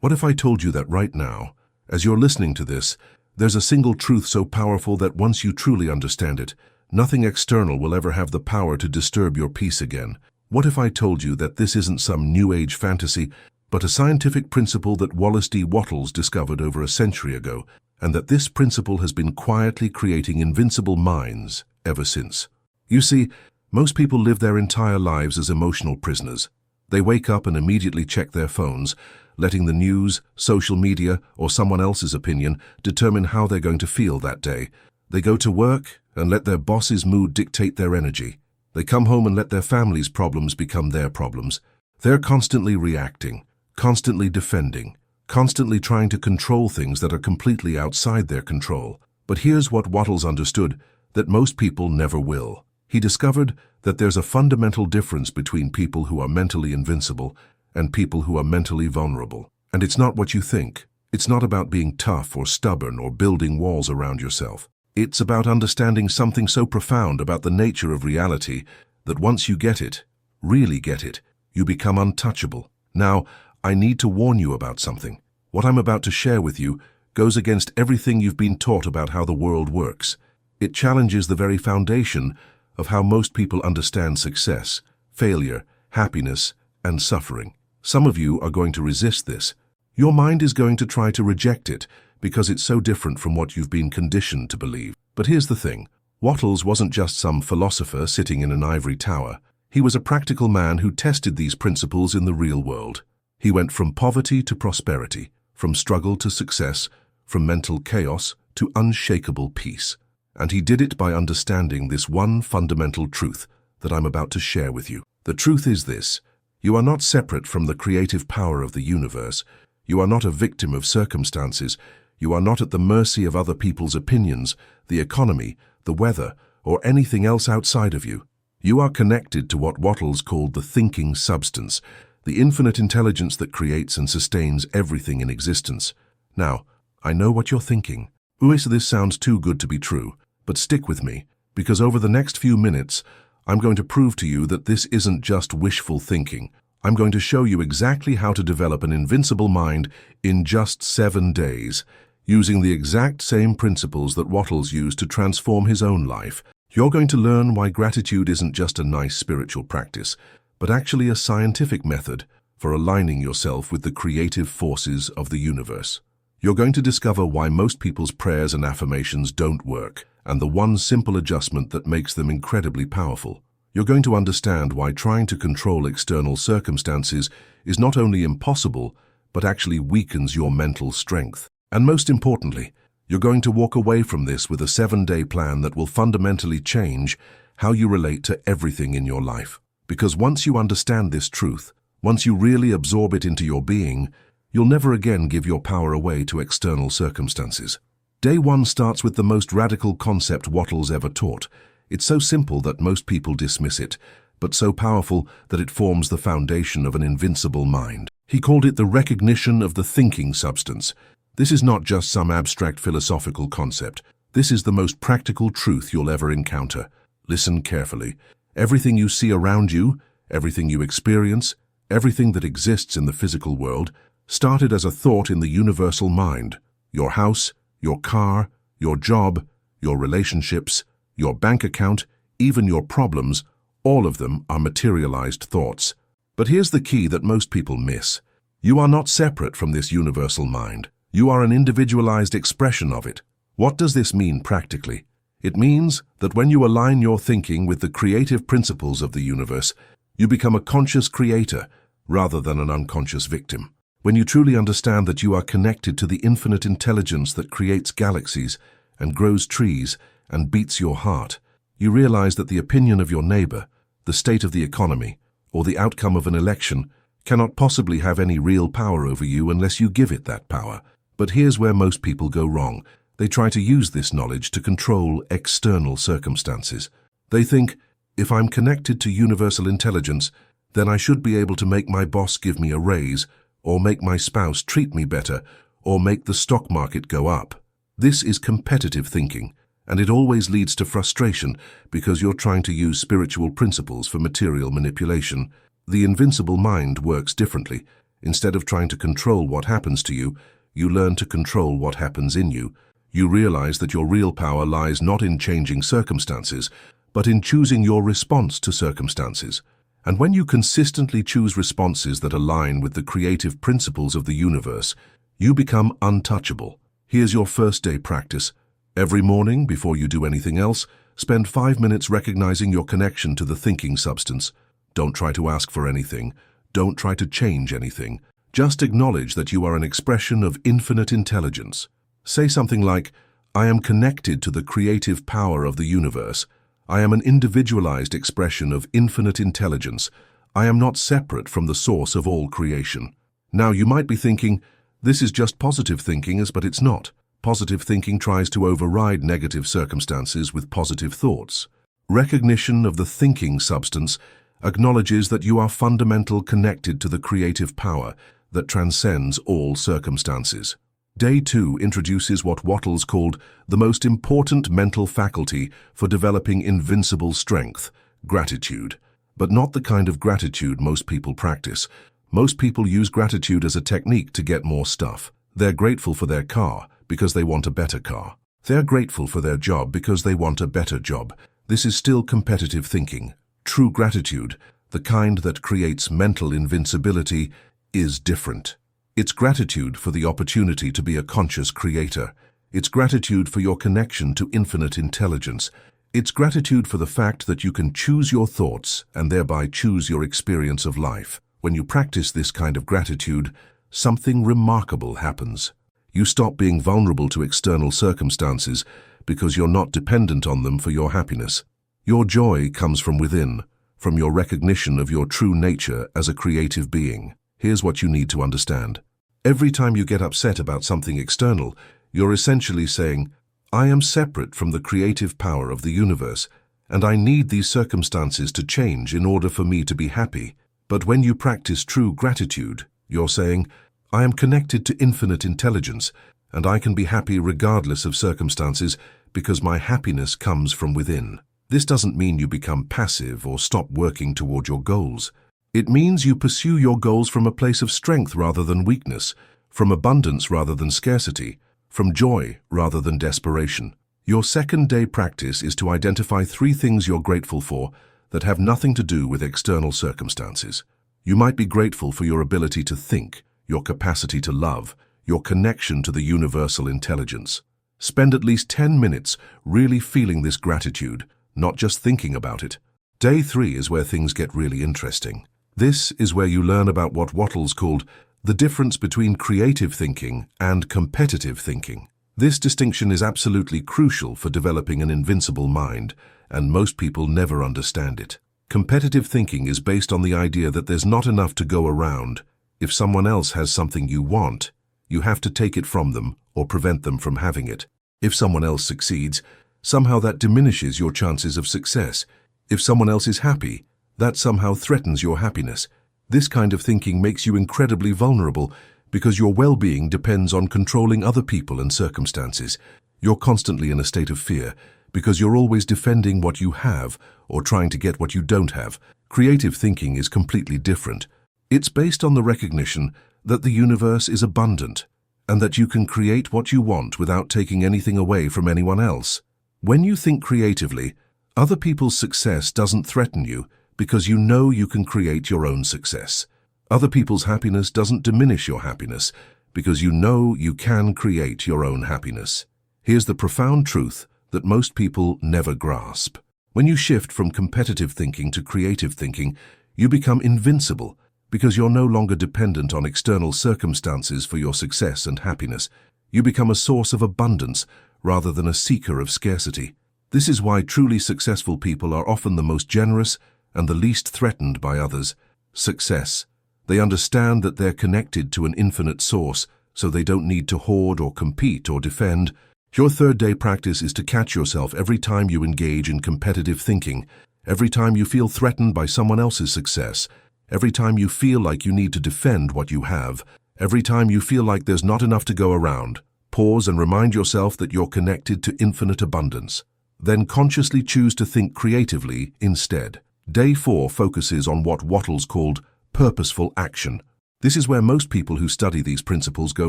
What if I told you that right now, as you're listening to this, there's a single truth so powerful that once you truly understand it, nothing external will ever have the power to disturb your peace again? What if I told you that this isn't some New Age fantasy, but a scientific principle that Wallace D. Wattles discovered over a century ago, and that this principle has been quietly creating invincible minds ever since? You see, most people live their entire lives as emotional prisoners. They wake up and immediately check their phones, letting the news, social media, or someone else's opinion determine how they're going to feel that day. They go to work and let their boss's mood dictate their energy. They come home and let their family's problems become their problems. They're constantly reacting, constantly defending, constantly trying to control things that are completely outside their control. But here's what Wattles understood that most people never will. He discovered that there's a fundamental difference between people who are mentally invincible and people who are mentally vulnerable. And it's not what you think. It's not about being tough or stubborn or building walls around yourself. It's about understanding something so profound about the nature of reality that once you get it, really get it, you become untouchable. Now, I need to warn you about something. What I'm about to share with you goes against everything you've been taught about how the world works. It challenges the very foundation of how most people understand success, failure, happiness, and suffering. Some of you are going to resist this. Your mind is going to try to reject it because it's so different from what you've been conditioned to believe. But here's the thing. Wattles wasn't just some philosopher sitting in an ivory tower. He was a practical man who tested these principles in the real world. He went from poverty to prosperity, from struggle to success, from mental chaos to unshakable peace. And he did it by understanding this one fundamental truth that I'm about to share with you. The truth is this: you are not separate from the creative power of the universe. You are not a victim of circumstances. You are not at the mercy of other people's opinions, the economy, the weather, or anything else outside of you. You are connected to what Wattles called the thinking substance, the infinite intelligence that creates and sustains everything in existence. Now, I know what you're thinking. This sounds too good to be true. But stick with me, because over the next few minutes, I'm going to prove to you that this isn't just wishful thinking. I'm going to show you exactly how to develop an invincible mind in just 7 days, using the exact same principles that Wattles used to transform his own life. You're going to learn why gratitude isn't just a nice spiritual practice, but actually a scientific method for aligning yourself with the creative forces of the universe. You're going to discover why most people's prayers and affirmations don't work, and the one simple adjustment that makes them incredibly powerful. You're going to understand why trying to control external circumstances is not only impossible, but actually weakens your mental strength. And most importantly, you're going to walk away from this with a 7-day plan that will fundamentally change how you relate to everything in your life. Because once you understand this truth, once you really absorb it into your being, you'll never again give your power away to external circumstances. Day 1 starts with the most radical concept Wattles ever taught. It's so simple that most people dismiss it, but so powerful that it forms the foundation of an invincible mind. He called it the recognition of the thinking substance. This is not just some abstract philosophical concept. This is the most practical truth you'll ever encounter. Listen carefully. Everything you see around you, everything you experience, everything that exists in the physical world, started as a thought in the universal mind. Your house, your car, your job, your relationships, your bank account, even your problems, all of them are materialized thoughts. But here's the key that most people miss. You are not separate from this universal mind. You are an individualized expression of it. What does this mean practically? It means that when you align your thinking with the creative principles of the universe, you become a conscious creator rather than an unconscious victim. When you truly understand that you are connected to the infinite intelligence that creates galaxies and grows trees and beats your heart, you realize that the opinion of your neighbor, the state of the economy, or the outcome of an election cannot possibly have any real power over you unless you give it that power. But here's where most people go wrong. They try to use this knowledge to control external circumstances. They think, if I'm connected to universal intelligence, then I should be able to make my boss give me a raise, or make my spouse treat me better, or make the stock market go up. This is competitive thinking, and it always leads to frustration because you're trying to use spiritual principles for material manipulation. The invincible mind works differently. Instead of trying to control what happens to you, you learn to control what happens in you. You realize that your real power lies not in changing circumstances, but in choosing your response to circumstances. And when you consistently choose responses that align with the creative principles of the universe, you become untouchable. Here's your first day practice. Every morning, before you do anything else, spend 5 minutes recognizing your connection to the thinking substance. Don't try to ask for anything. Don't try to change anything. Just acknowledge that you are an expression of infinite intelligence. Say something like, I am connected to the creative power of the universe. I am an individualized expression of infinite intelligence. I am not separate from the source of all creation. Now you might be thinking, this is just positive thinking, but it's not. Positive thinking tries to override negative circumstances with positive thoughts. Recognition of the thinking substance acknowledges that you are fundamentally connected to the creative power that transcends all circumstances. Day 2 introduces what Wattles called the most important mental faculty for developing invincible strength, gratitude. But not the kind of gratitude most people practice. Most people use gratitude as a technique to get more stuff. They're grateful for their car because they want a better car. They're grateful for their job because they want a better job. This is still competitive thinking. True gratitude, the kind that creates mental invincibility, is different. It's gratitude for the opportunity to be a conscious creator. It's gratitude for your connection to infinite intelligence. It's gratitude for the fact that you can choose your thoughts and thereby choose your experience of life. When you practice this kind of gratitude, something remarkable happens. You stop being vulnerable to external circumstances because you're not dependent on them for your happiness. Your joy comes from within, from your recognition of your true nature as a creative being. Here's what you need to understand. Every time you get upset about something external, you're essentially saying, I am separate from the creative power of the universe, and I need these circumstances to change in order for me to be happy. But when you practice true gratitude, you're saying, I am connected to infinite intelligence, and I can be happy regardless of circumstances because my happiness comes from within. This doesn't mean you become passive or stop working toward your goals. It means you pursue your goals from a place of strength rather than weakness, from abundance rather than scarcity, from joy rather than desperation. Your second day practice is to identify 3 things you're grateful for that have nothing to do with external circumstances. You might be grateful for your ability to think, your capacity to love, your connection to the universal intelligence. Spend at least 10 minutes really feeling this gratitude, not just thinking about it. Day 3 is where things get really interesting. This is where you learn about what Wattles called the difference between creative thinking and competitive thinking. This distinction is absolutely crucial for developing an invincible mind, and most people never understand it. Competitive thinking is based on the idea that there's not enough to go around. If someone else has something you want, you have to take it from them or prevent them from having it. If someone else succeeds, somehow that diminishes your chances of success. If someone else is happy, that somehow threatens your happiness. This kind of thinking makes you incredibly vulnerable because your well-being depends on controlling other people and circumstances. You're constantly in a state of fear because you're always defending what you have or trying to get what you don't have. Creative thinking is completely different. It's based on the recognition that the universe is abundant and that you can create what you want without taking anything away from anyone else. When you think creatively, other people's success doesn't threaten you because you know you can create your own success. Other people's happiness doesn't diminish your happiness because you know you can create your own happiness. Here's the profound truth that most people never grasp. When you shift from competitive thinking to creative thinking, you become invincible because you're no longer dependent on external circumstances for your success and happiness. You become a source of abundance rather than a seeker of scarcity. This is why truly successful people are often the most generous and the least threatened by others. Success. They understand that they're connected to an infinite source, so they don't need to hoard or compete or defend. Your third day practice is to catch yourself every time you engage in competitive thinking, every time you feel threatened by someone else's success, every time you feel like you need to defend what you have, every time you feel like there's not enough to go around. Pause and remind yourself that you're connected to infinite abundance. Then consciously choose to think creatively instead. Day 4 focuses on what Wattles called purposeful action. This is where most people who study these principles go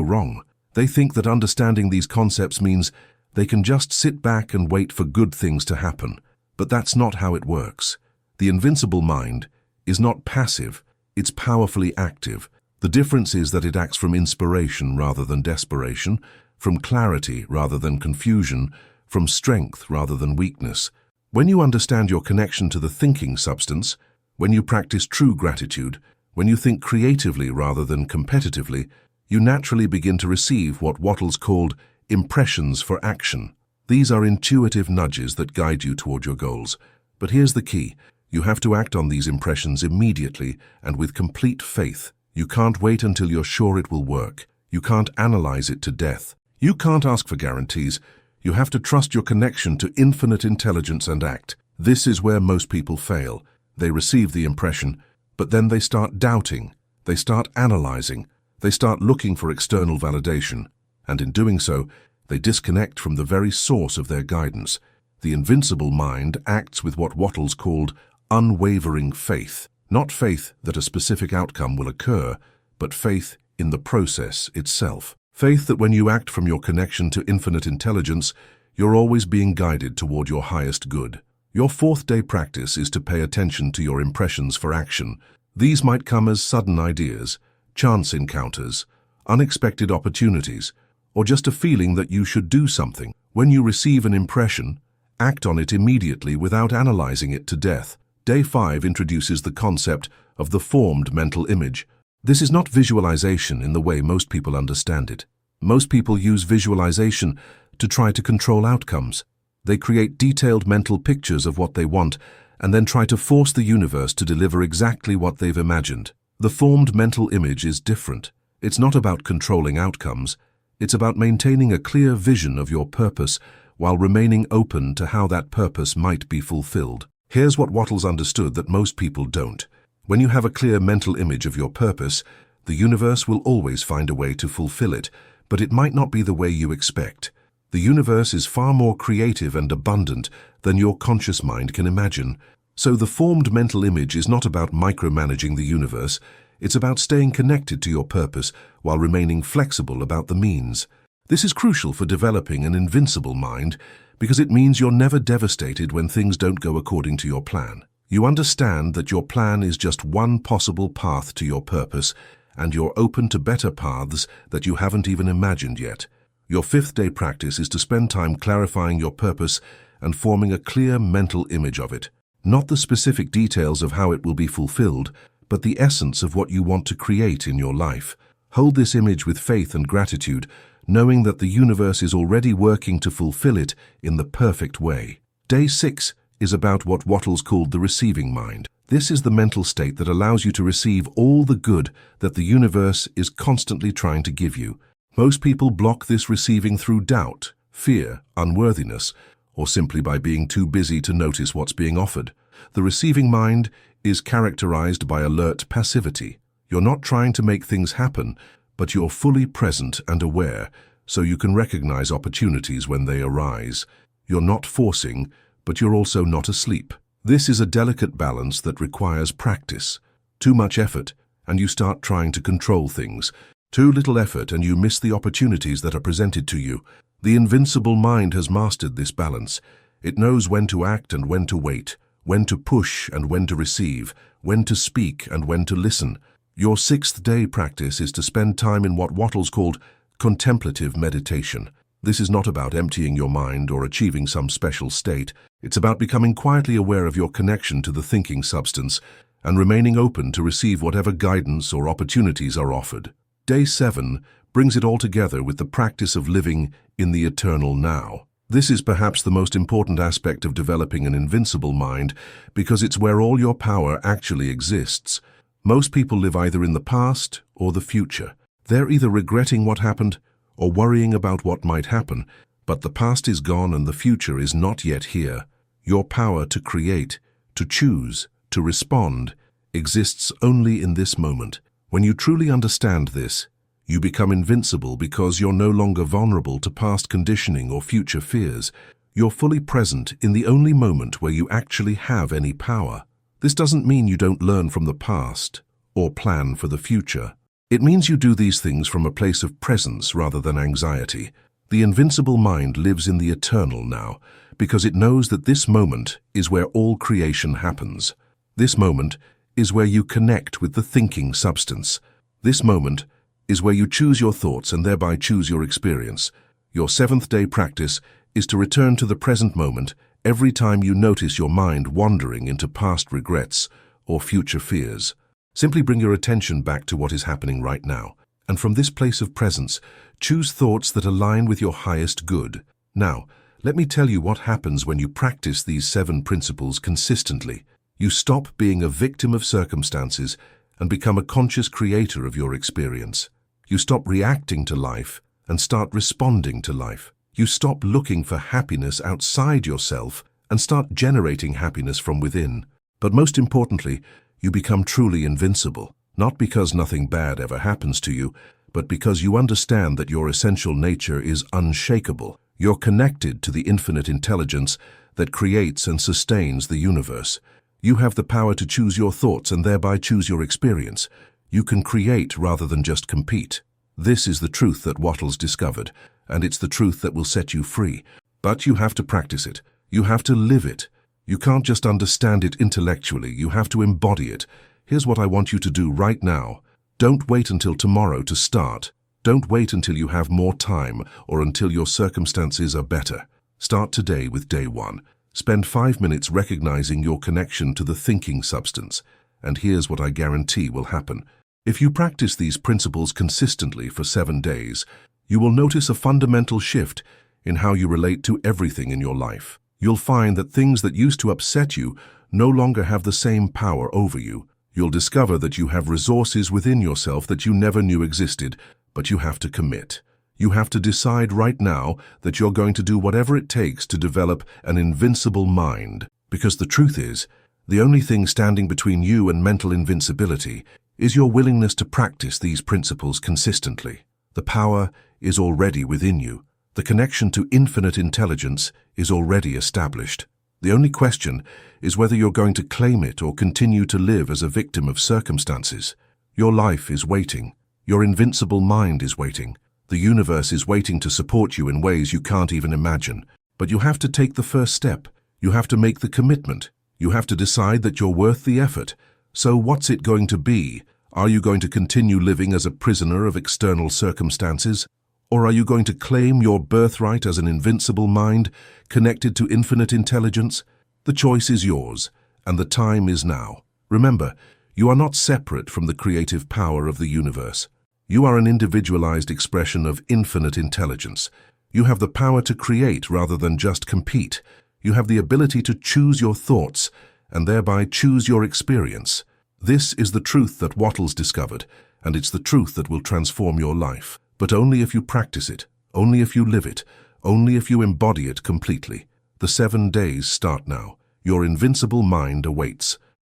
wrong. They think that understanding these concepts means they can just sit back and wait for good things to happen. But that's not how it works. The invincible mind is not passive, it's powerfully active. The difference is that it acts from inspiration rather than desperation, from clarity rather than confusion, from strength rather than weakness. When you understand your connection to the thinking substance, when you practice true gratitude, when you think creatively rather than competitively, you naturally begin to receive what Wattles called impressions for action. These are intuitive nudges that guide you toward your goals. But here's the key. You have to act on these impressions immediately and with complete faith. You can't wait until you're sure it will work. You can't analyze it to death. You can't ask for guarantees. You have to trust your connection to infinite intelligence and act. This is where most people fail. They receive the impression, but then they start doubting. They start analyzing. They start looking for external validation. And in doing so, they disconnect from the very source of their guidance. The invincible mind acts with what Wattles called unwavering faith. Not faith that a specific outcome will occur, but faith in the process itself. Faith that when you act from your connection to infinite intelligence, you're always being guided toward your highest good. Your fourth-day practice is to pay attention to your impressions for action. These might come as sudden ideas, chance encounters, unexpected opportunities, or just a feeling that you should do something. When you receive an impression, act on it immediately without analyzing it to death. Day 5 introduces the concept of the formed mental image. This is not visualization in the way most people understand it. Most people use visualization to try to control outcomes. They create detailed mental pictures of what they want and then try to force the universe to deliver exactly what they've imagined. The formed mental image is different. It's not about controlling outcomes. It's about maintaining a clear vision of your purpose while remaining open to how that purpose might be fulfilled. Here's what Wattles understood that most people don't. When you have a clear mental image of your purpose, the universe will always find a way to fulfill it, but it might not be the way you expect. The universe is far more creative and abundant than your conscious mind can imagine. So the formed mental image is not about micromanaging the universe. It's about staying connected to your purpose while remaining flexible about the means. This is crucial for developing an invincible mind because it means you're never devastated when things don't go according to your plan. You understand that your plan is just one possible path to your purpose, and you're open to better paths that you haven't even imagined yet. Your fifth-day practice is to spend time clarifying your purpose and forming a clear mental image of it. Not the specific details of how it will be fulfilled, but the essence of what you want to create in your life. Hold this image with faith and gratitude, knowing that the universe is already working to fulfill it in the perfect way. Day 6 is about what Wattles called the receiving mind. This is the mental state that allows you to receive all the good that the universe is constantly trying to give you. Most people block this receiving through doubt, fear, unworthiness, or simply by being too busy to notice what's being offered. The receiving mind is characterized by alert passivity. You're not trying to make things happen, but you're fully present and aware, so you can recognize opportunities when they arise. You're not forcing, but you're also not asleep. This is a delicate balance that requires practice. Too much effort, and you start trying to control things. Too little effort, and you miss the opportunities that are presented to you. The invincible mind has mastered this balance. It knows when to act and when to wait, when to push and when to receive, when to speak and when to listen. Your sixth-day practice is to spend time in what Wattles called contemplative meditation. This is not about emptying your mind or achieving some special state. It's about becoming quietly aware of your connection to the thinking substance and remaining open to receive whatever guidance or opportunities are offered. Day 7 brings it all together with the practice of living in the eternal now. This is perhaps the most important aspect of developing an invincible mind because it's where all your power actually exists. Most people live either in the past or the future. They're either regretting what happened or worrying about what might happen, but the past is gone and the future is not yet here. Your power to create, to choose, to respond, exists only in this moment. When you truly understand this, you become invincible because you're no longer vulnerable to past conditioning or future fears. You're fully present in the only moment where you actually have any power. This doesn't mean you don't learn from the past or plan for the future. It means you do these things from a place of presence rather than anxiety. The invincible mind lives in the eternal now, because it knows that this moment is where all creation happens. This moment is where you connect with the thinking substance. This moment is where you choose your thoughts and thereby choose your experience. Your seventh-day practice is to return to the present moment every time you notice your mind wandering into past regrets or future fears. Simply bring your attention back to what is happening right now, and from this place of presence, choose thoughts that align with your highest good. Now, let me tell you what happens when you practice these 7 principles consistently. You stop being a victim of circumstances and become a conscious creator of your experience. You stop reacting to life and start responding to life. You stop looking for happiness outside yourself and start generating happiness from within. But most importantly, you become truly invincible, not because nothing bad ever happens to you, but because you understand that your essential nature is unshakable. You're connected to the infinite intelligence that creates and sustains the universe. You have the power to choose your thoughts and thereby choose your experience. You can create rather than just compete. This is the truth that Wattles discovered, and it's the truth that will set you free. But you have to practice it. You have to live it. You can't just understand it intellectually, you have to embody it. Here's what I want you to do right now. Don't wait until tomorrow to start. Don't wait until you have more time or until your circumstances are better. Start today with day 1. Spend 5 minutes recognizing your connection to the thinking substance. And here's what I guarantee will happen. If you practice these principles consistently for 7 days, you will notice a fundamental shift in how you relate to everything in your life. You'll find that things that used to upset you no longer have the same power over you. You'll discover that you have resources within yourself that you never knew existed, but you have to commit. You have to decide right now that you're going to do whatever it takes to develop an invincible mind. Because the truth is, the only thing standing between you and mental invincibility is your willingness to practice these principles consistently. The power is already within you. The connection to infinite intelligence is already established. The only question is whether you're going to claim it or continue to live as a victim of circumstances. Your life is waiting. Your invincible mind is waiting. The universe is waiting to support you in ways you can't even imagine. But you have to take the first step. You have to make the commitment. You have to decide that you're worth the effort. So what's it going to be? Are you going to continue living as a prisoner of external circumstances? Or are you going to claim your birthright as an invincible mind connected to infinite intelligence? The choice is yours, and the time is now. Remember, you are not separate from the creative power of the universe. You are an individualized expression of infinite intelligence. You have the power to create rather than just compete. You have the ability to choose your thoughts and thereby choose your experience. This is the truth that Wattles discovered, and it's the truth that will transform your life. But only if you practice it, only if you live it, only if you embody it completely. The 7 days start now. Your invincible mind awaits.